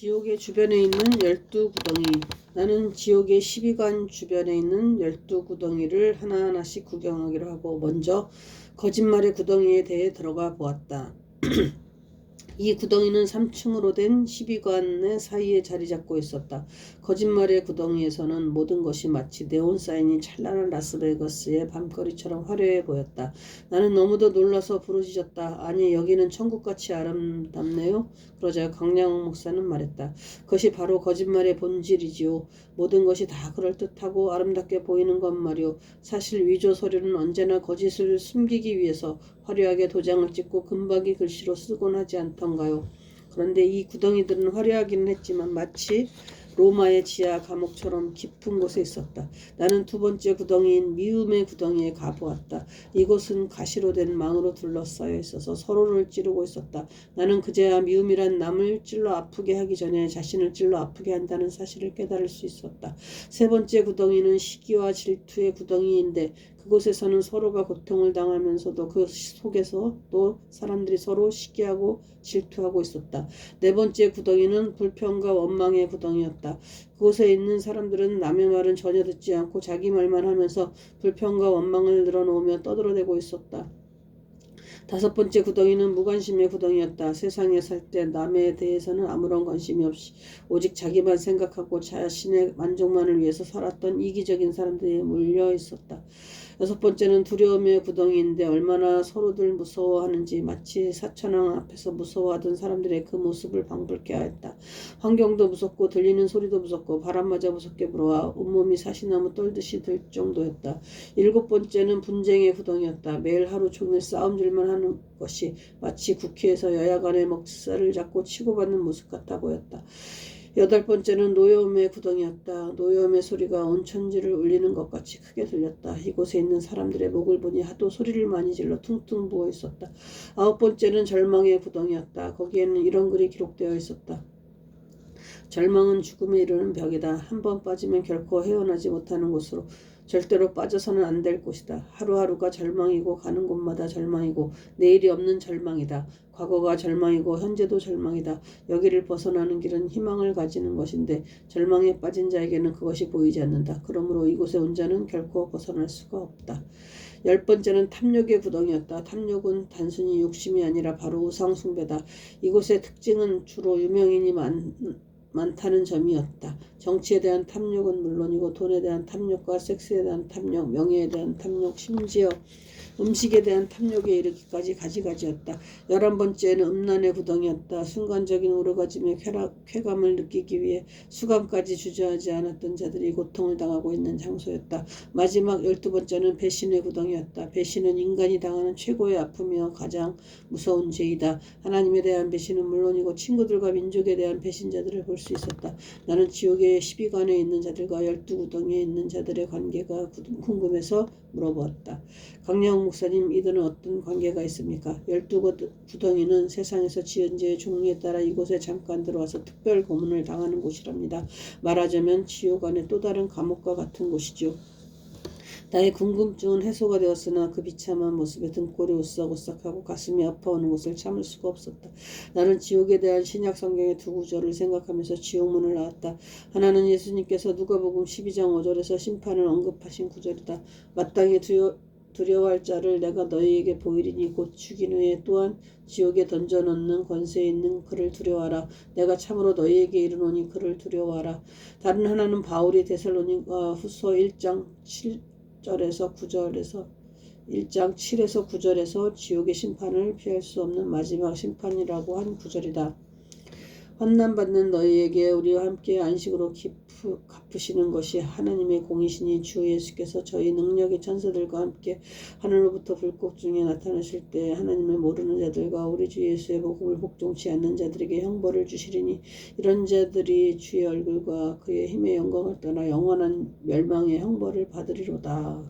지옥의 주변에 있는 12구덩이. 나는 지옥의 12관 주변에 있는 12구덩이를 하나하나씩 구경하기로 하고 먼저 거짓말의 구덩이에 대해 들어가 보았다. 이 구덩이는 3층으로 된 12관의 사이에 자리 잡고 있었다. 거짓말의 구덩이에서는 모든 것이 마치 네온 사인이 찬란한 라스베가스의 밤거리처럼 화려해 보였다. 나는 너무도 놀라서 부르짖었다. 아니, 여기는 천국같이 아름답네요. 그러자 강량옥 목사는 말했다. 그것이 바로 거짓말의 본질이지요. 모든 것이 다 그럴듯하고 아름답게 보이는 것 말이오. 사실 위조 서류는 언제나 거짓을 숨기기 위해서 화려하게 도장을 찍고 금박이 글씨로 쓰곤 하지 않던가요. 그런데 이 구덩이들은 화려하기는 했지만 마치 로마의 지하 감옥처럼 깊은 곳에 있었다. 나는 두 번째 구덩이인 미움의 구덩이에 가보았다. 이곳은 가시로 된 망으로 둘러싸여 있어서 서로를 찌르고 있었다. 나는 그제야 미움이란 남을 찔러 아프게 하기 전에 자신을 찔러 아프게 한다는 사실을 깨달을 수 있었다. 세 번째 구덩이는 시기와 질투의 구덩이인데 그곳에서는 서로가 고통을 당하면서도 그 속에서 또 사람들이 서로 시기하고 질투하고 있었다. 네 번째 구덩이는 불평과 원망의 구덩이였다. 그곳에 있는 사람들은 남의 말은 전혀 듣지 않고 자기 말만 하면서 불평과 원망을 늘어놓으며 떠들어대고 있었다. 다섯 번째 구덩이는 무관심의 구덩이였다. 세상에 살 때 남에 대해서는 아무런 관심이 없이 오직 자기만 생각하고 자신의 만족만을 위해서 살았던 이기적인 사람들이 몰려 있었다. 여섯 번째는 두려움의 구덩이인데 얼마나 서로들 무서워하는지 마치 사천왕 앞에서 무서워하던 사람들의 그 모습을 방불케 하였다. 환경도 무섭고 들리는 소리도 무섭고 바람마저 무섭게 불어와 온몸이 사시나무 떨듯이 들 정도였다. 일곱 번째는 분쟁의 구덩이였다. 매일 하루 종일 싸움질만 하는 것이 마치 국회에서 여야 간의 멱살을 잡고 치고받는 모습 같아 보였다. 여덟 번째는 노여움의 구덩이였다. 노여움의 소리가 온 천지를 울리는 것 같이 크게 들렸다. 이곳에 있는 사람들의 목을 보니 하도 소리를 많이 질러 퉁퉁 부어 있었다. 아홉 번째는 절망의 구덩이였다. 거기에는 이런 글이 기록되어 있었다. 절망은 죽음에 이르는 벽이다. 한 번 빠지면 결코 헤어나지 못하는 곳으로 절대로 빠져서는 안 될 곳이다. 하루하루가 절망이고 가는 곳마다 절망이고 내일이 없는 절망이다. 과거가 절망이고 현재도 절망이다. 여기를 벗어나는 길은 희망을 가지는 것인데 절망에 빠진 자에게는 그것이 보이지 않는다. 그러므로 이곳에 온 자는 결코 벗어날 수가 없다. 열 번째는 탐욕의 구덩이였다. 탐욕은 단순히 욕심이 아니라 바로 우상숭배다. 이곳의 특징은 주로 유명인이 많다는 점이었다. 정치에 대한 탐욕은 물론이고 돈에 대한 탐욕과 섹스에 대한 탐욕, 명예에 대한 탐욕, 심지어 음식에 대한 탐욕에 이르기까지 가지가지였다. 11번째는 음란의 구덩이였다. 순간적인 오르가즘의 쾌감을 느끼기 위해 수감까지 주저하지 않았던 자들이 고통을 당하고 있는 장소였다. 마지막 12번째는 배신의 구덩이였다. 배신은 인간이 당하는 최고의 아픔이며 가장 무서운 죄이다. 하나님에 대한 배신은 물론이고 친구들과 민족에 대한 배신자들을 볼 수 있었다. 나는 지옥의 12관에 있는 자들과 12구덩이에 있는 자들의 관계가 궁금해서 물어보았다. 강량옥 목사님, 이들은 어떤 관계가 있습니까? 12구덩이는 세상에서 지은 죄의 종류에 따라 이곳에 잠깐 들어와서 특별 고문을 당하는 곳이랍니다. 말하자면 지옥 안의 또 다른 감옥과 같은 곳이죠. 나의 궁금증은 해소가 되었으나 그 비참한 모습에 등골이 오싹오싹하고 가슴이 아파오는 것을 참을 수가 없었다. 나는 지옥에 대한 신약 성경의 두 구절을 생각하면서 지옥문을 나왔다. 하나는 예수님께서 누가복음 12장 5절에서 심판을 언급하신 구절이다. 마땅히 두려워할 자를 내가 너희에게 보이리니 곧 죽인 후에 또한 지옥에 던져넣는 권세 있는 그를 두려워하라. 내가 참으로 너희에게 이르노니 그를 두려워하라. 다른 하나는 바울이 데살로니가 후서 1장 7절에서 9절에서 지옥의 심판을 피할 수 없는 마지막 심판이라고 한 구절이다. 환난받는 너희에게 우리와 함께 안식으로 갚으시는 것이 하나님의 공이시니 주 예수께서 저희 능력의 천사들과 함께 하늘로부터 불꽃 중에 나타나실 때 하나님을 모르는 자들과 우리 주 예수의 복음을 복종치 않는 자들에게 형벌을 주시리니 이런 자들이 주의 얼굴과 그의 힘의 영광을 떠나 영원한 멸망의 형벌을 받으리로다.